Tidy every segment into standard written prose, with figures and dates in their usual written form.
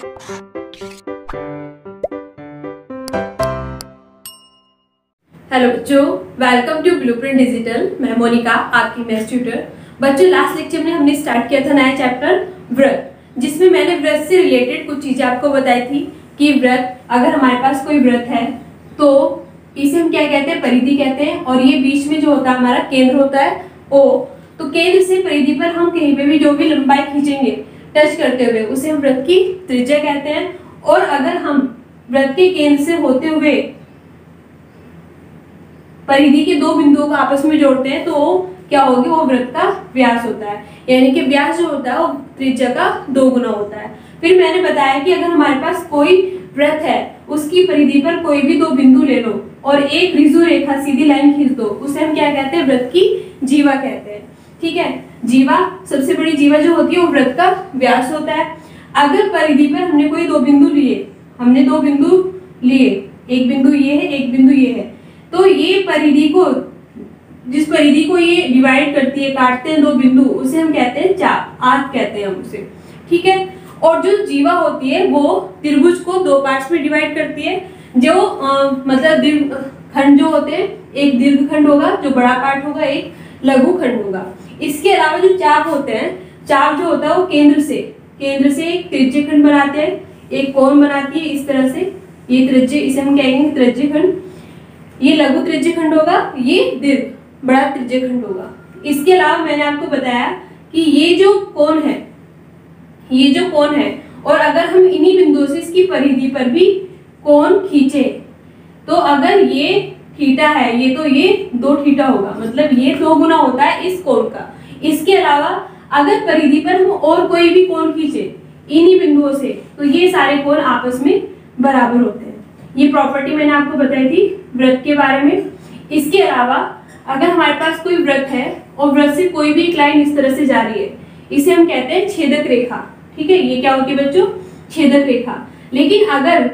Hello बच्चों, welcome to blueprint digital. मैं मोनिका, आपकी मैथ्स ट्यूटर। बच्चों, लास्ट लेक्चर में हमने स्टार्ट किया था नया चैप्टर व्रत, जिसमें मैंने व्रत से रिलेटेड कुछ चीजें आपको बताई थी कि व्रत, अगर हमारे पास कोई व्रत है तो इसे हम क्या कहते हैं, परिधि कहते हैं। और ये बीच में जो होता है हमारा केंद्र होता है ओ, तो केंद्र से परिधि पर हम कहीं पे भी जो भी लंबाई खींचेंगे टच करते हुए, उसे हम व्रत की त्रिज्या कहते हैं। और अगर हम व्रत के केंद्र से होते हुए परिधि के दो बिंदुओं को आपस में जोड़ते हैं तो क्या होगी, वो व्रत का व्यास होता है। यानी कि व्यास जो होता है वो त्रिज्या का 2 गुना होता है। फिर मैंने बताया कि अगर हमारे पास कोई व्रत है, उसकी परिधि पर कोई भी 2 बिंदु ले लो और एक ऋजु रेखा सीधी लाइन खींच दो, उसे हम क्या कहते हैं, व्रत की जीवा कहते हैं। ठीक है, जीवा, सबसे बड़ी जीवा जो होती है वो व्रत का व्यास होता है। अगर परिधि पर हमने कोई 2 बिंदु लिए, हमने 2 बिंदु लिए, एक बिंदु ये है, एक बिंदु ये है, तो ये परिधि को, जिस परिधि को ये डिवाइड करती है, काटते हैं 2 बिंदु, उसे हम कहते हैं चाप, आर्क कहते हैं हम उसे। ठीक है, और जो जीवा होती है वो त्रिभुज को 2 पार्ट्स में डिवाइड करती है। जो मतलब दीर्घ खंड जो होते हैं, एक दीर्घ खंड होगा जो बड़ा पार्ट होगा, एक लघु खंड होगा। इसके अलावा जो चाप होते हैं, चाप जो होता है वो केंद्र से एक त्रिज्य खंड बनाते हैं, एक कोण बनाती है इस तरह से, ये त्रिज्य, इसे हम कहेंगे त्रिज्य खंड। ये लघु त्रिज्य खंड होगा, ये दीर्घ बड़ा त्रिज्य खंड होगा। इसके अलावा मैंने आपको बताया कि ये जो कोण है, और अगर हम इन्हीं बिंदुओं से इसकी परिधि पर भी कोण खींचे तो अगर ये थीटा है, ये तो ये 2 थीटा होगा, मतलब ये 2 गुना होता है इस कोण का। इसके अलावा अगर परिधि पर हम और कोई भी कोण खींचे इन्हीं बिंदुओं से, तो ये सारे कोण आपस में बराबर होते हैं। ये प्रॉपर्टी मैंने आपको बताई थी व्रत के बारे में। इसके अलावा अगर हमारे पास कोई व्रत है और व्रत से कोई भी एक लाइन इस तरह से जा रही है, इसे हम कहते हैं छेदक रेखा। ठीक है, ये क्या होती है बच्चों, छेदक रेखा। लेकिन अगर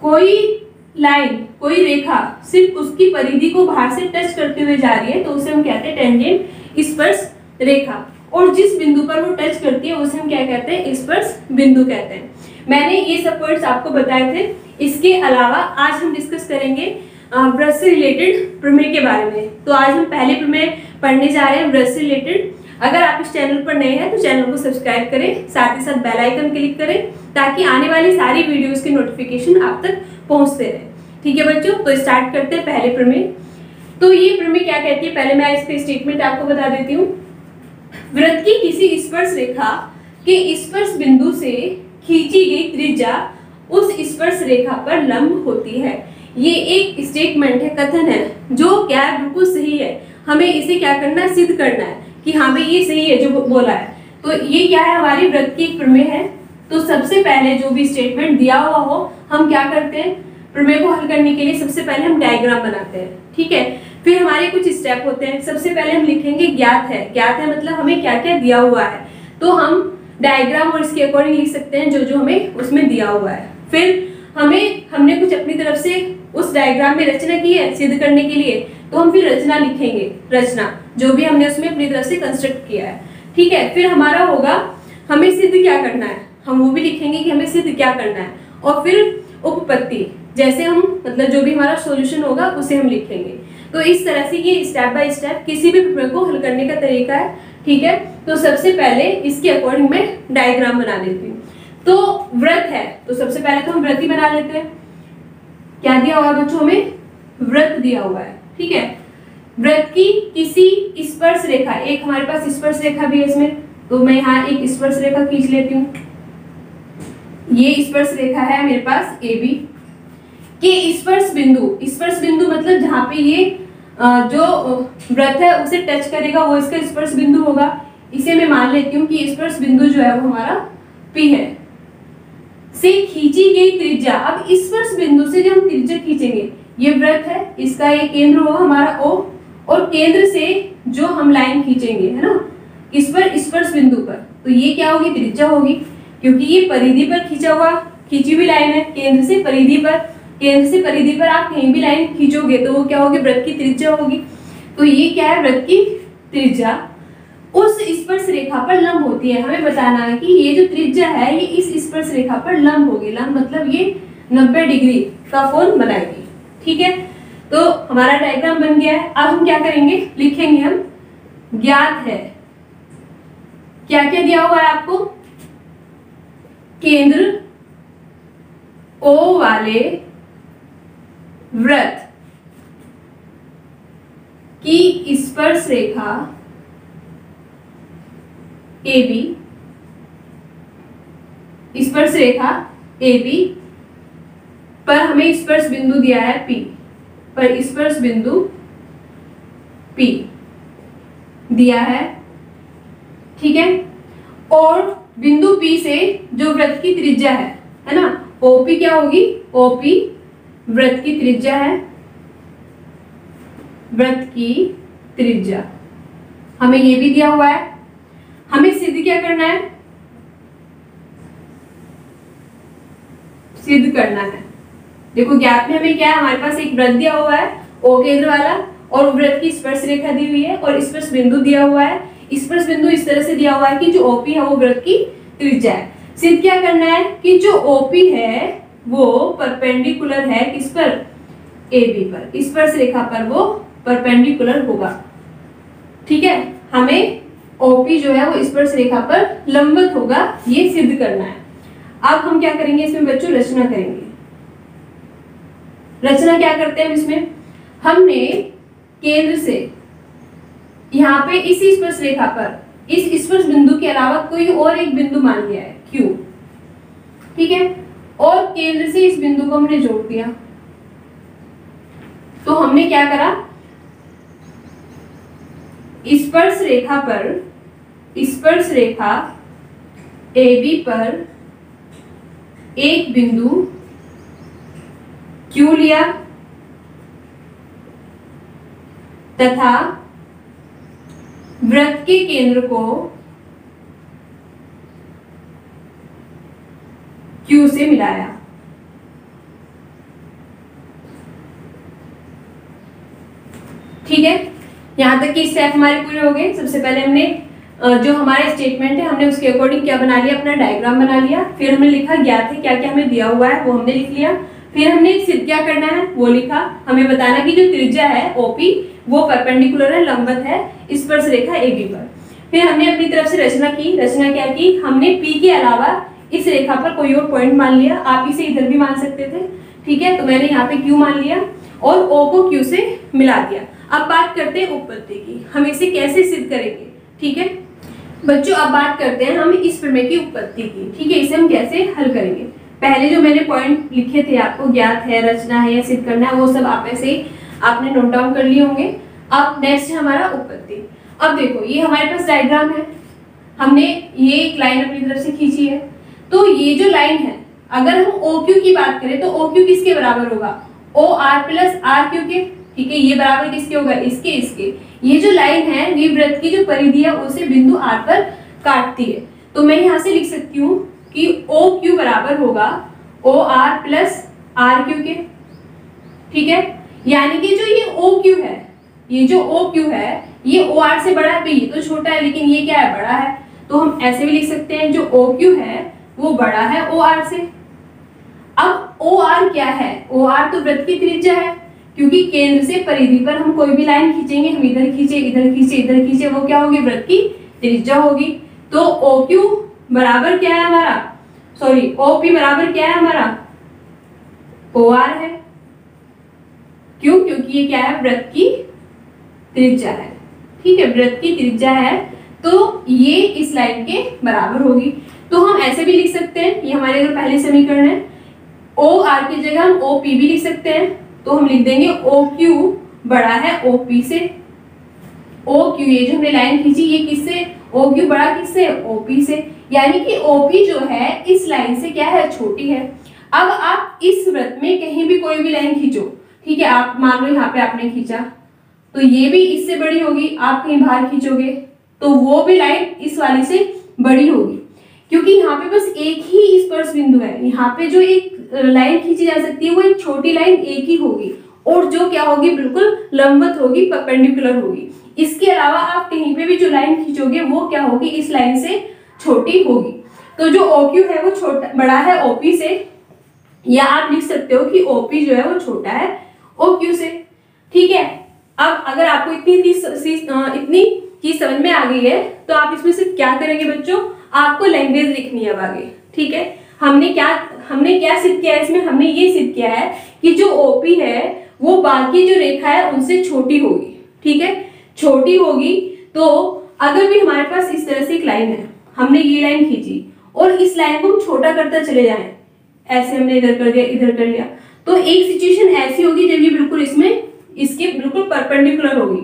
कोई लाइन, कोई रेखा सिर्फ उसकी परिधि को बाहर से टच करते हुए जा रही है, तो उसे हम कहते हैं टेंजेंट स्पर्श रेखा। और जिस बिंदु पर वो टच करती है उसे हम क्या कहते हैं, स्पर्श बिंदु कहते हैं। मैंने ये सब पॉइंट्स आपको बताए थे। इसके अलावा आज हम डिस्कस करेंगे व्रत से रिलेटेड प्रमेय के बारे में। तो आज हम पहले प्रमेय पढ़ने जा रहे हैं व्रत से रिलेटेड। अगर आप इस चैनल पर नए हैं तो चैनल को सब्सक्राइब करें, साथ ही साथ बेल आइकन क्लिक करें ताकि आने वाली सारी वीडियोस की नोटिफिकेशन आप तक पहुंचते रहे। ठीक है बच्चों, तो स्टार्ट करते हैं पहले प्रमेय। तो ये प्रमेय क्या कहती है, पहले मैं इसका स्टेटमेंट आपको बता देती हूँ। व्रत की किसी स्पर्श रेखा के स्पर्श बिंदु से खींची गई त्रिज्या उस स्पर्श रेखा पर लंब होती है। ये एक स्टेटमेंट है, कथन है, जो क्या बिल्कुल सही है। हमें इसे क्या करना है, सिद्ध करना है कि हाँ भाई ये सही है जो बोला है। तो ये क्या है, हमारी व्रत की एक प्रमेय है। तो सबसे पहले जो भी स्टेटमेंट दिया हुआ हो, हम क्या करते हैं, प्रमेय को हल करने के लिए सबसे पहले हम डायग्राम बनाते हैं। ठीक है, फिर हमारे कुछ स्टेप होते हैं। सबसे पहले हम लिखेंगे ज्ञात है। ज्ञात है मतलब हमें क्या क्या दिया हुआ है, तो हम डायग्राम और इसके अकॉर्डिंग लिख सकते हैं जो जो हमें उसमें दिया हुआ है। फिर हमने कुछ अपनी तरफ से उस डायग्राम में रचना की है सिद्ध करने के लिए, तो हम फिर रचना लिखेंगे, रचना जो भी हमने उसमें अपनी तरफ से कंस्ट्रक्ट किया है। ठीक है, फिर हमारा होगा हमें सिद्ध क्या करना है, हम वो भी लिखेंगे कि हमें सिद्ध क्या करना है। और फिर उपपत्ति, जैसे हम मतलब जो भी हमारा सॉल्यूशन होगा उसे हम लिखेंगे। तो इस तरह से ये स्टेप बाय स्टेप किसी भी प्रमेय को हल करने का तरीका है। ठीक है, तो सबसे पहले इसके अकॉर्डिंग मैं डायग्राम बना लेती हूँ। तो व्रत है, तो सबसे पहले तो हम व्रत ही बना लेते हैं। क्या दिया हुआ बच्चों, हमें व्रत दिया हुआ है। ठीक है, व्रत की किसी स्पर्श रेखा, एक हमारे पास स्पर्श रेखा भी है इसमें, तो मैं यहाँ एक स्पर्श रेखा खींच लेती हूँ। ये स्पर्श रेखा है मेरे पास AB के स्पर्श बिंदु मतलब जहाँ पे ये जो व्रत है उसे टच करेगा वो इसका स्पर्श बिंदु होगा। इसे मैं मान लेती हूँ कि स्पर्श बिंदु जो है वो हमारा P है। से खींची गई त्रिज्या, अब स्पर्श बिंदु से जब हम त्रिज्या खींचेंगे, ये व्रत है, इसका ये केंद्र होगा हमारा O, और केंद्र से जो हम लाइन खींचेंगे है ना इस पर स्पर्श बिंदु पर, तो ये क्या होगी, त्रिज्या होगी, क्योंकि ये परिधि पर खींची हुई लाइन है। केंद्र से परिधि पर आप कहीं भी लाइन खींचोगे तो वो क्या होगी, व्रत की त्रिज्या होगी। तो ये क्या है, व्रत की त्रिज्या। उस स्पर्श रेखा पर लंब होती है। हमें बताना है कि ये जो त्रिज्या है ये इस स्पर्श रेखा पर लंब होगी। लंब मतलब ये 90 डिग्री का कोण बनाएगी। ठीक है, तो हमारा डायग्राम बन गया है। अब हम क्या करेंगे, लिखेंगे हम ज्ञात है। क्या क्या दिया हुआ है आपको, केंद्र O वाले वृत्त की स्पर्श रेखा AB, स्पर्श रेखा AB पर हमें स्पर्श बिंदु दिया है P, पर स्पर्श बिंदु P दिया है। ठीक है, और बिंदु P से जो वृत्त की त्रिज्या है ना, OP क्या होगी, OP वृत्त की त्रिज्या है, वृत्त की त्रिज्या हमें ये भी दिया हुआ है। हमें सिद्ध क्या करना है, सिद्ध करना है। देखो ज्ञात में हमें क्या है, हमारे पास एक वृत्त दिया हुआ है O केंद्र वाला, और वृत्त की स्पर्श रेखा दी हुई है, और स्पर्श बिंदु दिया हुआ है। स्पर्श बिंदु इस तरह से दिया हुआ है कि जो OP है वो वृत्त की त्रिज्या है। सिद्ध क्या करना है कि जो OP है वो परपेंडिकुलर है किस पर, AB पर, स्पर्श रेखा पर वो परपेंडिकुलर होगा। ठीक है, हमें OP जो है वो स्पर्श रेखा पर लंबवत होगा, ये सिद्ध करना है। अब हम क्या करेंगे इसमें बच्चों, रचना करेंगे। रचना क्या करते हैं इसमें, हमने केंद्र से यहाँ पे इसी स्पर्श रेखा पर इस स्पर्श बिंदु के अलावा कोई और एक बिंदु मान लिया है Q। ठीक है, और केंद्र से इस बिंदु को हमने जोड़ दिया। तो हमने क्या करा, स्पर्श रेखा पर, स्पर्श रेखा AB पर एक बिंदु Q लिया तथा वृत्त के केंद्र को Q से मिलाया। ठीक है, यहां तक कि स्टेप हमारे पूरे हो गए। सबसे पहले हमने जो हमारा स्टेटमेंट है हमने उसके अकॉर्डिंग क्या बना लिया, अपना डायग्राम बना लिया। फिर हमने लिखा ज्ञात है, क्या क्या हमें दिया हुआ है वो हमने लिख लिया। फिर हमने सिद्ध क्या करना है वो लिखा। हमें बताना कि जो त्रिज्या है OP वो परपेंडिकुलर है, लंबवत है स्पर्श रेखा AB पर। फिर हमने अपनी तरफ से रचना की। रचना क्या की, हमने P के अलावा इस रेखा पर कोई और पॉइंट मान लिया। आप इसे इधर भी मान सकते थे। ठीक है, तो मैंने यहाँ पे Q मान लिया और O को Q से मिला दिया। अब बात करते हैं उत्पत्ति की, हम इसे कैसे सिद्ध करेंगे। ठीक है बच्चों, अब बात करते हैं हम इस प्रमेय की उत्पत्ति की। ठीक है, इसे हम कैसे हल करेंगे। पहले जो मैंने पॉइंट लिखे थे आपको, ज्ञात है, रचना है या सिद्ध करना है, वो सब आप ऐसे ही आपने नोट डाउन कर लिए होंगे। अब नेक्स्ट है हमारा उत्पत्ति। अब देखो ये हमारे पास डायग्राम है, हमने ये एक लाइन अपनी तरफ से खींची है। तो ये जो लाइन है, अगर हम OQ की बात करें तो OQ किसके बराबर होगा, OR प्लस RQ के। ठीक है, ये बराबर किसके होगा, इसके इसके। ये जो लाइन है ये वृत्त की जो परिधि है उसे बिंदु R पर काटती है। तो मैं यहाँ से लिख सकती हूँ कि OQ बराबर होगा OR प्लस RQ के। ठीक है, यानी कि जो ये OQ है, ये जो OQ है ये OR से बड़ा है, ये तो छोटा है लेकिन ये क्या है, बड़ा है। तो हम ऐसे भी लिख सकते हैं जो OQ है वो बड़ा है OR से। अब OR क्या है, OR तो वृत्त की त्रिज्या है, क्योंकि केंद्र से परिधि पर हम कोई भी लाइन खींचेंगे, हम इधर खींचे इधर खींचे इधर खींचे, वो क्या होगी, वृत्त की त्रिज्या होगी। तो OQ बराबर क्या है हमारा, सॉरी OP बराबर क्या है हमारा, OR है। क्यों, क्योंकि ये क्या है, वृत्त की त्रिज्या है। ठीक है, वृत्त की त्रिज्या है तो ये इस लाइन के बराबर होगी। तो हम ऐसे भी लिख सकते हैं, ये हमारे अगर पहले समीकरण है, OR की जगह हम OP भी लिख सकते हैं। तो हम लिख देंगे OQ बड़ा है OP से। OQ ये जो हमने लाइन खींची ये किससे, OQ बड़ा किससे, OP से। यानी कि OP जो है इस लाइन से क्या है, छोटी है। अब आप इस वृत्त में कहीं भी कोई भी लाइन खींचो, ठीक है, आप मान लो यहाँ पे आपने खींचा तो ये भी इससे बड़ी होगी। आप कहीं बाहर खींचोगे तो वो भी लाइन इस वाली से बड़ी होगी, क्योंकि यहाँ पे बस एक ही स्पर्श बिंदु है। यहाँ पे जो एक लाइन खींची जा सकती है वो एक छोटी लाइन एक ही होगी, और जो क्या होगी, बिल्कुल लंबवत होगी, परपेंडिकुलर होगी। इसके अलावा आप कहीं पे भी जो लाइन खींचोगे वो क्या होगी, इस लाइन से छोटी होगी। तो जो OQ है वो छोटा बड़ा है OP से, या आप लिख सकते हो कि OP जो है वो छोटा है OQ से। ठीक है, अब अगर आपको इतनी चीज समझ में आ गई है तो आप इसमें से क्या करेंगे बच्चों, आपको लैंग्वेज लिखनी है अब आगे। ठीक है, हमने क्या सिद्ध किया है इसमें, हमने ये सिद्ध किया है कि जो OP है वो बाकी जो रेखा है उनसे छोटी होगी। ठीक है, छोटी होगी। तो अगर भी हमारे पास इस तरह से एक लाइन है, हमने ये लाइन खींची और इस लाइन को हम छोटा करते चले जाएं, ऐसे हमने इधर कर दिया, इधर कर लिया, तो एक सिचुएशन ऐसी होगी जब ये बिल्कुल इसके बिल्कुल परपेंडिकुलर होगी,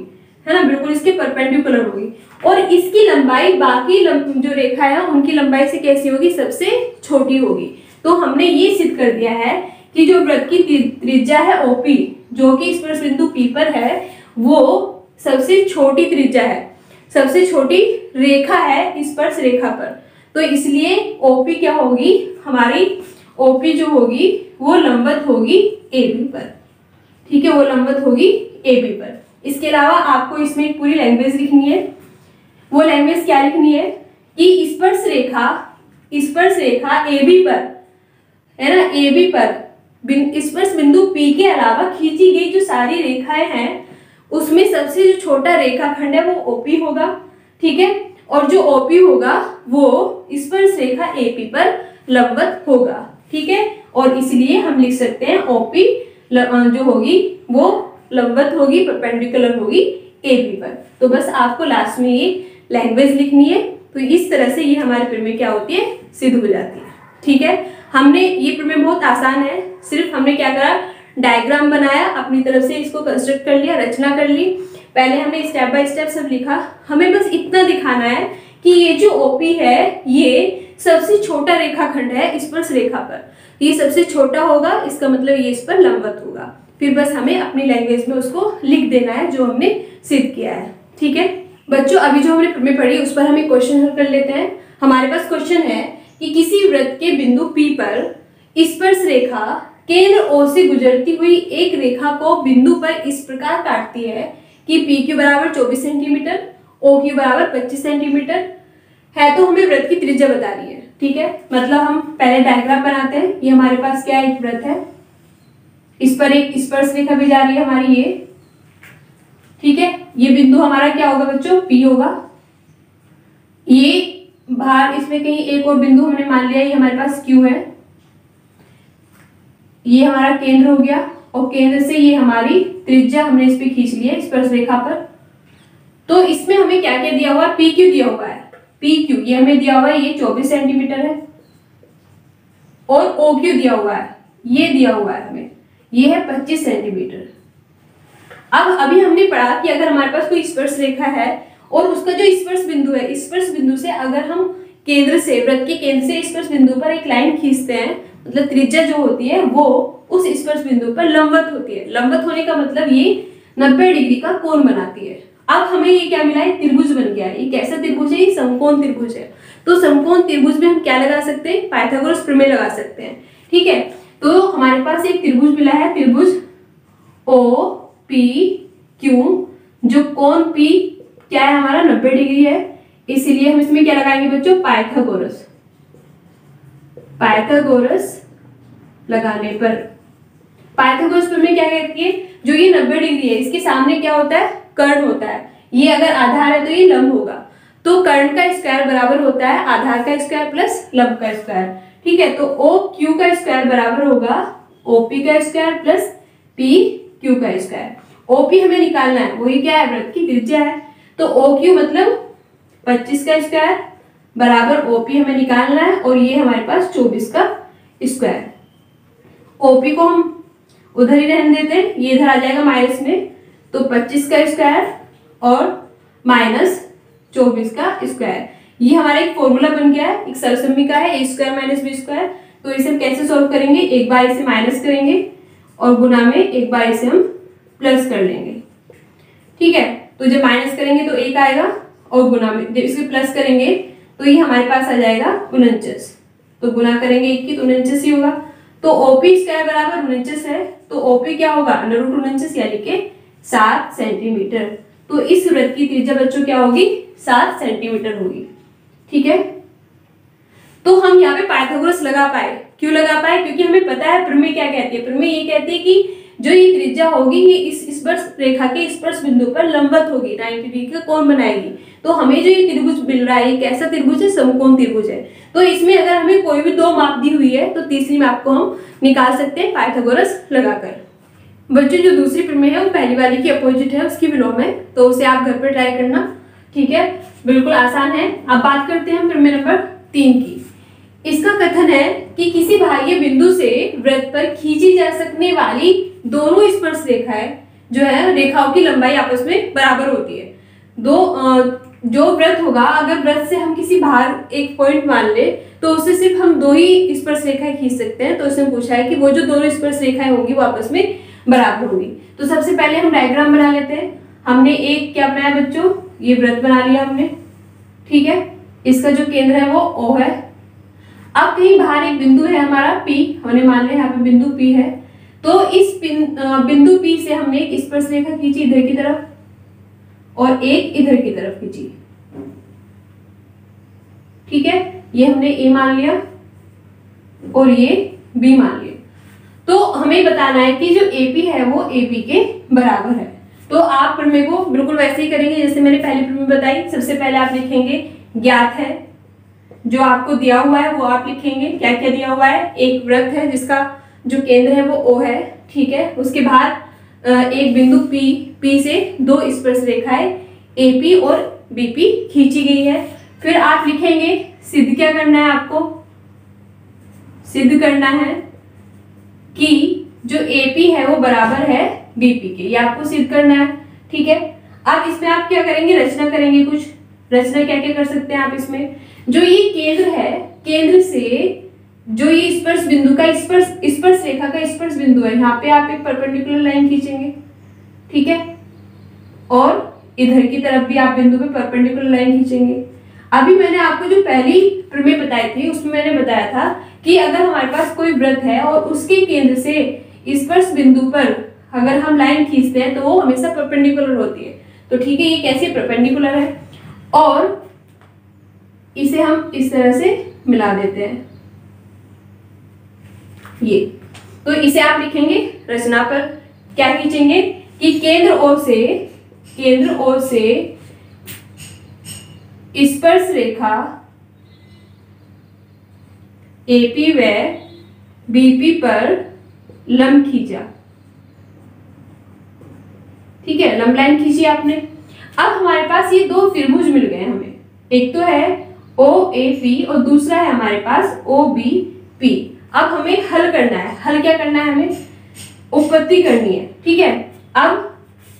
है ना, बिल्कुल इसके परपेंडिकुलर होगी, और इसकी लंबाई बाकी जो रेखा है उनकी लंबाई से कैसी होगी, सबसे छोटी होगी। तो हमने ये सिद्ध कर दिया है कि जो वृत्त की त्रिज्या है OP, जो कि स्पर्श बिंदु P पर है, वो सबसे छोटी त्रिज्या है, सबसे छोटी रेखा है स्पर्श रेखा पर। तो इसलिए OP क्या होगी, हमारी OP जो होगी वो लंबवत होगी AB पर। ठीक है, वो लंबवत होगी AB पर। इसके अलावा आपको इसमें एक पूरी लैंग्वेज लिखनी है। वो लैंग्वेज क्या लिखनी है कि स्पर्श रेखा AB पर, है ना, AB पर स्पर्श बिंदु P के अलावा खींची गई जो सारी रेखाएं हैं उसमें सबसे जो छोटा रेखाखंड है वो OP होगा। ठीक है, और जो OP होगा वो स्पर्श रेखा AP पर लंबवत होगा। ठीक है, और इसलिए हम लिख सकते हैं OP जो होगी वो लंबवत होगी, परपेंडिकुलर होगी AB पर। तो बस आपको लास्ट में ये लैंग्वेज लिखनी है। तो इस तरह से ये हमारे प्रमेय क्या होती है, सिद्ध हो जाती है। ठीक है, हमने ये प्रमेय बहुत आसान है, सिर्फ हमने क्या करा, डायग्राम बनाया, अपनी तरफ से इसको कंस्ट्रक्ट कर लिया, रचना कर ली। पहले हमने स्टेप बाय स्टेप सब लिखा। हमें बस इतना दिखाना है कि ये जो OP है ये सबसे छोटा रेखाखंड है स्पर्श रेखा पर, ये सबसे छोटा होगा, इसका मतलब ये इस पर लंबवत होगा। फिर बस हमें अपनी लैंग्वेज में उसको लिख देना है जो हमने सिद्ध किया है। ठीक है बच्चों, अभी जो हमने प्रमेय पढ़ी उस पर हम एक क्वेश्चन हल कर लेते हैं। हमारे पास क्वेश्चन है कि किसी वृत्त के बिंदु P पर स्पर्श रेखा केंद्र O से गुजरती हुई एक रेखा को बिंदु पर इस प्रकार काटती है कि PQ बराबर 24 सेंटीमीटर, OQ बराबर 25 सेंटीमीटर है। तो हमें वृत्त की त्रिज्या बतानी है। ठीक है, मतलब हम पहले डायग्राम बनाते हैं। ये हमारे पास क्या एक वृत्त है, इस पर एक स्पर्श रेखा भी जा रही है हमारी ये। ठीक है, ये बिंदु हमारा क्या होगा बच्चों, P होगा। ये बाहर इसमें कहीं एक और बिंदु हमने मान लिया, ये हमारे पास Q है। ये हमारा केंद्र हो गया, और केंद्र से ये हमारी त्रिज्या हमने इस पे खींच ली है स्पर्श रेखा पर। तो इसमें हमें क्या क्या दिया हुआ है, PQ दिया हुआ है। PQ ये हमें दिया हुआ है, ये 24 सेंटीमीटर है, और OQ दिया हुआ है, ये दिया हुआ है हमें, ये है 25 सेंटीमीटर। अब अभी हमने पढ़ा कि अगर हमारे पास कोई स्पर्श रेखा है और उसका जो स्पर्श बिंदु है, स्पर्श बिंदु से अगर हम केंद्र से, वृत्त के केंद्र से स्पर्श बिंदु पर एक लाइन खींचते हैं, मतलब त्रिज्या जो होती है वो उस स्पर्श बिंदु पर लंबवत होती है। लंबवत होने का मतलब ये 90 डिग्री का कोण बनाती है। अब हमें ये क्या मिला है, त्रिभुज बन गया है। ये कैसा त्रिभुज है, ये समकोण त्रिभुज है। तो समकोण त्रिभुज में हम क्या लगा सकते हैं, पाइथागोरस प्रमेय लगा सकते हैं। ठीक है, तो हमारे पास एक त्रिभुज मिला है, त्रिभुज OPQ, जो कोण P क्या है हमारा 90 डिग्री है, इसीलिए हम इसमें क्या लगाएंगे बच्चों, पाइथागोरस। पाइथागोरस लगाने पर पाइथागोरस प्रमेय क्या कहती है, जो ये 90 डिग्री है इसके सामने क्या होता है, कर्ण होता है। ये अगर आधार है तो ये लंब होगा। तो कर्ण का स्क्वायर बराबर होता है आधार का स्क्वायर प्लस लंब का स्क्वायर। ठीक है, तो OQ का स्क्वायर बराबर होगा OP का स्क्वायर प्लस PQ का स्क्वायर। OP हमें निकालना है, वही क्या है, वृत्त की त्रिज्या है। तो OQ मतलब 25 का स्क्वायर बराबर OP हमें निकालना है, और ये हमारे पास 24 का स्क्वायर। OP को हम उधर ही रहने देते हैं, ये इधर आ जाएगा माइनस में, तो 25 का स्क्वायर और माइनस 24 का स्क्वायर। ये हमारा एक फॉर्मूला बन गया है, एक सरसमी का है, a square minus b square. तो इसे हम कैसे सॉल्व करेंगे, एक बार इसे माइनस करेंगे और गुना में एक बार इसे हम प्लस कर लेंगे। ठीक है, तो जब माइनस करेंगे तो 1 आएगा, और गुना में जब इसे प्लस करेंगे तो ये हमारे पास आ जाएगा 49। तो गुना करेंगे 1 की तो 49 ही होगा। तो OP स्क्वायर बराबर 49 है, तो OP क्या होगा, √49 यानी कि 7 सेंटीमीटर। तो इस वृत्त की त्रिज्या बच्चों क्या होगी, 7 सेंटीमीटर होगी। ठीक है, तो हम यहाँ पे पाइथागोरस लगा पाए। क्यों लगा पाए, क्योंकि हमें पता है प्रमेय क्या कहती है। प्रमेय ये कहती है कि जो ये त्रिज्या होगी ये इस स्पर्श रेखा के स्पर्श बिंदु पर लंबवत होगी, 90 डिग्री का कोण बनाएगी। तो हमें जो ये त्रिभुज मिल रहा है, ये कैसा त्रिभुज है, समकोण त्रिभुज है। तो इसमें अगर हमें कोई भी दो माप दी हुई है तो तीसरी माप को हम निकाल सकते हैं पाइथागोरस लगाकर। बच्चों जो दूसरी प्रमेय है वो पहली वाली की अपोजिट है, उसकी विलोम है, तो उसे आप घर पर ट्राई करना। ठीक है, बिल्कुल आसान है। अब बात करते हैं प्रमेय नंबर 3 की। इसका कथन है कि किसी बाह्य बिंदु से वृत्त पर खींची जा सकने वाली दोनों स्पर्श रेखाएं जो है, रेखाओं की लंबाई आपस में बराबर होती है। जो वृत्त होगा, अगर वृत्त से हम किसी बाहर एक पॉइंट मान ले तो उससे सिर्फ हम 2 ही स्पर्श रेखाएं खींच सकते हैं। तो इसमें पूछा है कि वो जो दोनों स्पर्श रेखाएं होंगी वो आपस में बराबर होगी। तो सबसे पहले हम डायग्राम बना लेते हैं। हमने एक क्या बनाया बच्चों, ये वृत्त बना लिया हमने। ठीक है, इसका जो केंद्र है वो O है। अब कहीं बाहर एक बिंदु है हमारा P, हमने मान लिया यहाँ पे बिंदु P है। तो इस बिंदु P से हमने एक स्पर्श रेखा खींची इधर की तरफ और एक इधर की तरफ खींची। ठीक है, ये हमने A मान लिया और ये B मान लिया। तो हमें बताना है कि जो AP है वो AB के बराबर है। तो आप प्रमेय को बिल्कुल वैसे ही करेंगे जैसे मैंने पहली प्रमेय बताई। सबसे पहले आप लिखेंगे ज्ञात है, जो आपको दिया हुआ है वो आप लिखेंगे। क्या क्या दिया हुआ है, एक वृत्त है जिसका जो केंद्र है वो O है। ठीक है, उसके बाद एक बिंदु P से 2 स्पर्श रेखाएं AP और BP खींची गई है। फिर आप लिखेंगे सिद्ध क्या करना है, आपको सिद्ध करना है कि जो AP है वो बराबर है BP के, ये आपको सिद्ध करना है। ठीक है, अब इसमें आप क्या करेंगे, रचना करेंगे। कुछ रचना क्या क्या कर सकते हैं आप इसमें, जो ये केंद्र है, केंद्र से जो ये स्पर्श बिंदु का स्पर्श रेखा का स्पर्श बिंदु है, यहाँ पे आप एक परपेंडिकुलर लाइन खींचेंगे। ठीक है, और इधर की तरफ भी आप बिंदु पे परपेंडिकुलर लाइन खींचेंगे। अभी मैंने आपको जो पहली प्रमेय बताई थी उसमें मैंने बताया था कि अगर हमारे पास कोई वृत्त है और उसके केंद्र से स्पर्श बिंदु पर अगर हम लाइन खींचते हैं तो वो हमेशा परपेंडिकुलर होती है। तो ठीक है, ये कैसे परपेंडिकुलर है और इसे हम इस तरह से मिला देते हैं ये। तो इसे आप लिखेंगे रचना पर, क्या खींचेंगे कि केंद्र O से स्पर्श रेखा AP व BP पर लंब खींचा। ठीक है, लंब लाइन खींची आपने। अब हमारे पास ये 2 त्रिभुज मिल गए हमें, एक तो है OAP और दूसरा है हमारे पास OBP। अब हमें हल करना है। हल क्या करना है, हमें उत्पत्ति करनी है। ठीक है, अब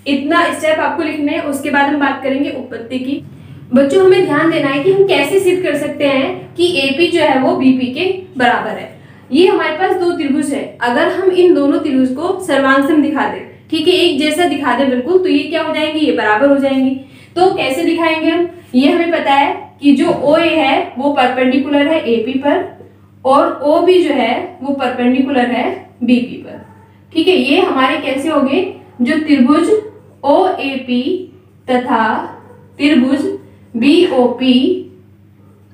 इतना स्टेप आपको लिखना है, उसके बाद हम बात करेंगे उत्पत्ति की। बच्चों हमें ध्यान देना है कि हम कैसे सिद्ध कर सकते हैं कि AP जो है वो BP के बराबर है। ये हमारे पास 2 त्रिभुज है, अगर हम इन दोनों त्रिभुज को सर्वांगसम दिखा दें, ठीक है, एक जैसा दिखा दे बिल्कुल, तो ये क्या हो जाएंगे, ये बराबर हो जाएंगी। तो कैसे दिखाएंगे हम, ये हमें पता है कि जो OA है वो परपेंडिकुलर है AP पर और OB जो है वो परपेंडिकुलर है BP पर। ठीक है, ये हमारे कैसे हो गए, जो त्रिभुज OAP तथा त्रिभुज BOP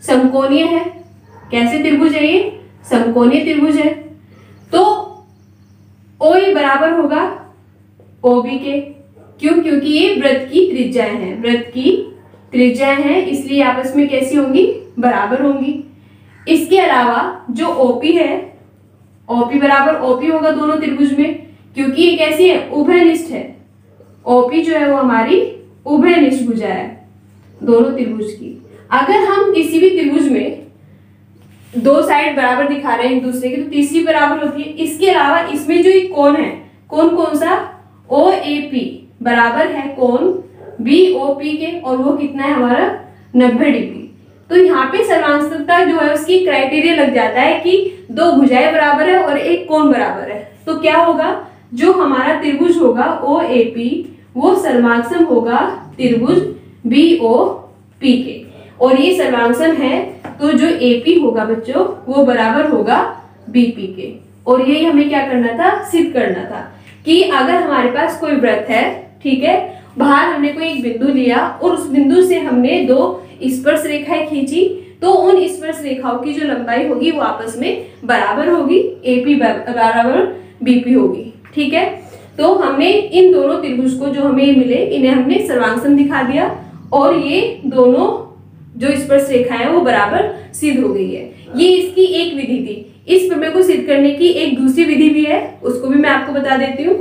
समकोणीय है। कैसे त्रिभुज है, ये समकोणीय त्रिभुज है। तो OA बराबर होगा OB के, क्यों, क्योंकि ये वृत्त की त्रिज्याएं हैं, वृत्त की त्रिज्याएं हैं, इसलिए आपस में कैसी होंगी, बराबर होंगी। इसके अलावा जो OP है, OP बराबर OP होगा दोनों त्रिभुज में, क्योंकि ये कैसी है, उभयनिष्ठ है। OP जो है वो हमारी उभयनिष्ठ भुजा है दोनों त्रिभुज की। अगर हम किसी भी त्रिभुज में 2 साइड बराबर दिखा रहे हैं एक दूसरे की, तो तीसरी बराबर होती है। इसके अलावा इसमें जो एक कोण है, कोण कौन सा, OAP बराबर है कोण BOP के, और वो कितना है हमारा 90 डिग्री। तो यहाँ पे सर्वांगता जो है उसकी क्राइटेरिया लग जाता है कि 2 भुजाएं बराबर है और एक कोण बराबर है। तो क्या होगा, जो हमारा त्रिभुज होगा OAP वो सर्वांगसम होगा त्रिभुज BOP के, और ये सर्वांगसम है तो जो AP होगा बच्चों वो बराबर होगा BP के। और यही हमें क्या करना था, सिद्ध करना था कि अगर हमारे पास कोई वृत्त है, ठीक है, बाहर हमने कोई एक बिंदु लिया और उस बिंदु से हमने दो स्पर्श रेखाएं खींची, तो उन स्पर्श रेखाओं की जो लंबाई होगी वो आपस में बराबर होगी, AP बराबर BP होगी। ठीक है, तो हमने इन दोनों त्रिभुज को जो हमें मिले इन्हें हमने सर्वांग दिखा दिया और ये दोनों जो स्पर्श रेखाएं हैं वो बराबर सिद्ध हो गई है। ये इसकी एक विधि थी। इस प्रमेय को सिद्ध करने की एक दूसरी विधि भी है, उसको भी मैं आपको बता देती हूँ।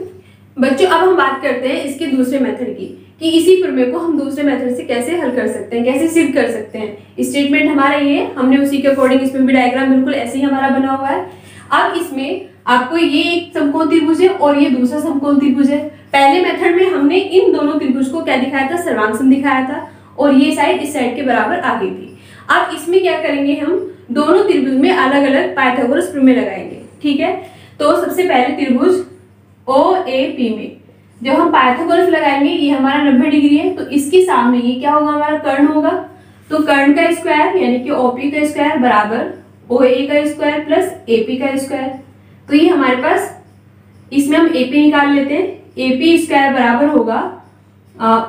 बच्चों अब हम बात करते हैं इसके दूसरे मेथड की, कि इसी प्रमेय को हम दूसरे मेथड से कैसे हल कर सकते हैं, कैसे सिद्ध कर सकते हैं। स्टेटमेंट हमारा ये है, हमने उसी के अकॉर्डिंग इसमें भी डायग्राम बिल्कुल ऐसे ही हमारा बना हुआ है। अब इसमें आपको ये एक समकोण त्रिभुज है और ये दूसरा समकोण त्रिभुज है। पहले मेथड में हमने इन दोनों त्रिभुज को क्या दिखाया था, सर्वांग दिखाया था और ये साइड इस साइड के बराबर आ गई थी। अब इसमें क्या करेंगे, हम दोनों त्रिभुज में अलग अलग पाइथागोरस प्रमेय लगाएंगे। ठीक है, तो सबसे पहले त्रिभुज OAP में जो हम पाइथागोरस लगाएंगे, ये हमारा 90 डिग्री है, तो इसके सामने ये क्या होगा, हमारा कर्ण होगा। तो कर्ण का स्क्वायर यानी कि OP का स्क्वायर बराबर OA का स्क्वायर प्लस AP का स्क्वायर। तो ये हमारे पास, इसमें हम AP निकाल लेते हैं। AP स्क्वायर बराबर होगा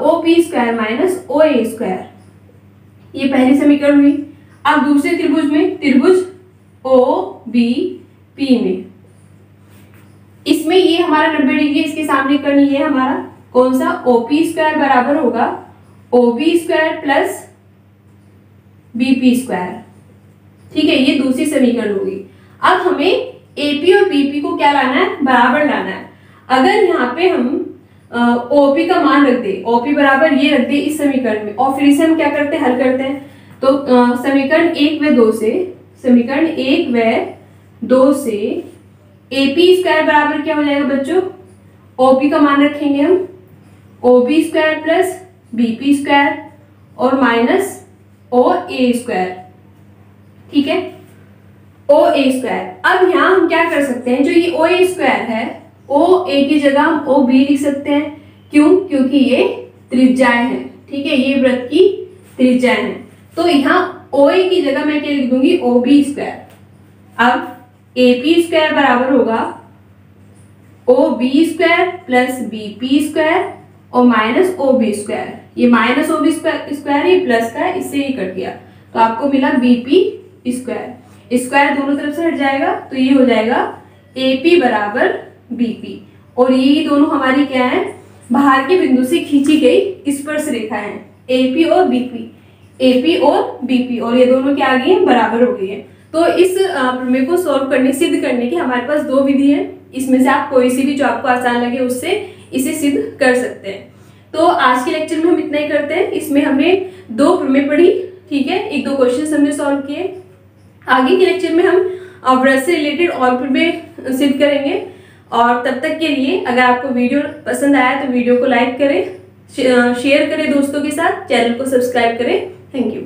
OP square minus OA square. ये पहली समीकरण हुई। अब दूसरे त्रिभुज में, त्रिभुज OBP में, इसमें ये हमारा 90 डिग्री, इसके सामने कर्ण ये हमारा कौन सा, OP स्क्वायर बराबर होगा OB square plus BP square. ठीक है, ये दूसरी समीकरण होगी। अब हमें AP और BP को क्या लाना है, बराबर लाना है। अगर यहाँ पे हम OP का मान रख दे, OP बराबर ये रख दे इस समीकरण में, और फिर इसे हम क्या करते हैं, हल करते हैं। तो समीकरण 1 व 2 से, समीकरण 1 व 2 से AP स्क्वायर बराबर क्या हो जाएगा बच्चों, OP का मान रखेंगे हम OB square plus BP square और माइनस OA स्क्वायर। ठीक है, OA स्क्वायर। अब यहाँ हम क्या कर सकते हैं, जो ये OA स्क्वायर है, OA की जगह हम OB लिख सकते हैं। क्यों, क्योंकि ये त्रिज्याएं हैं। ठीक है, ये वृत्त की त्रिज्याएं हैं, तो यहाँ OA की जगह मैं क्या लिख दूंगी, OB स्क्वायर। अब AP स्क्वायर बराबर होगा OB square plus BP square और माइनस OB स्क्वायर। ये माइनस OB स्क्वायर, ये प्लस का है, इससे ये कट गया, तो आपको मिला BP स्क्वायर। स्क्वायर दोनों तरफ से हट जाएगा, तो ये हो जाएगा AP बराबर BP। और ये दोनों हमारी क्या है, बाहर के बिंदु से खींची गई स्पर्श रेखा है, AP और BP, AP और BP, और ये दोनों क्या आ गई है, बराबर हो गई है। तो इस प्रमेय को सॉल्व करने, सिद्ध करने की हमारे पास दो विधि है। इसमें से आप कोई सी भी जो आपको आसान लगे उससे इसे सिद्ध कर सकते हैं। तो आज के लेक्चर में हम इतना ही करते हैं। इसमें हमने दो प्रमेय पढ़ी, ठीक है, एक दो क्वेश्चन हमने सॉल्व किए। आगे के लेक्चर में हम वृत्त से रिलेटेड और प्रमेय सिद्ध करेंगे। और तब तक के लिए अगर आपको वीडियो पसंद आया तो वीडियो को लाइक करें, शेयर करें दोस्तों के साथ, चैनल को सब्सक्राइब करें। Thank you.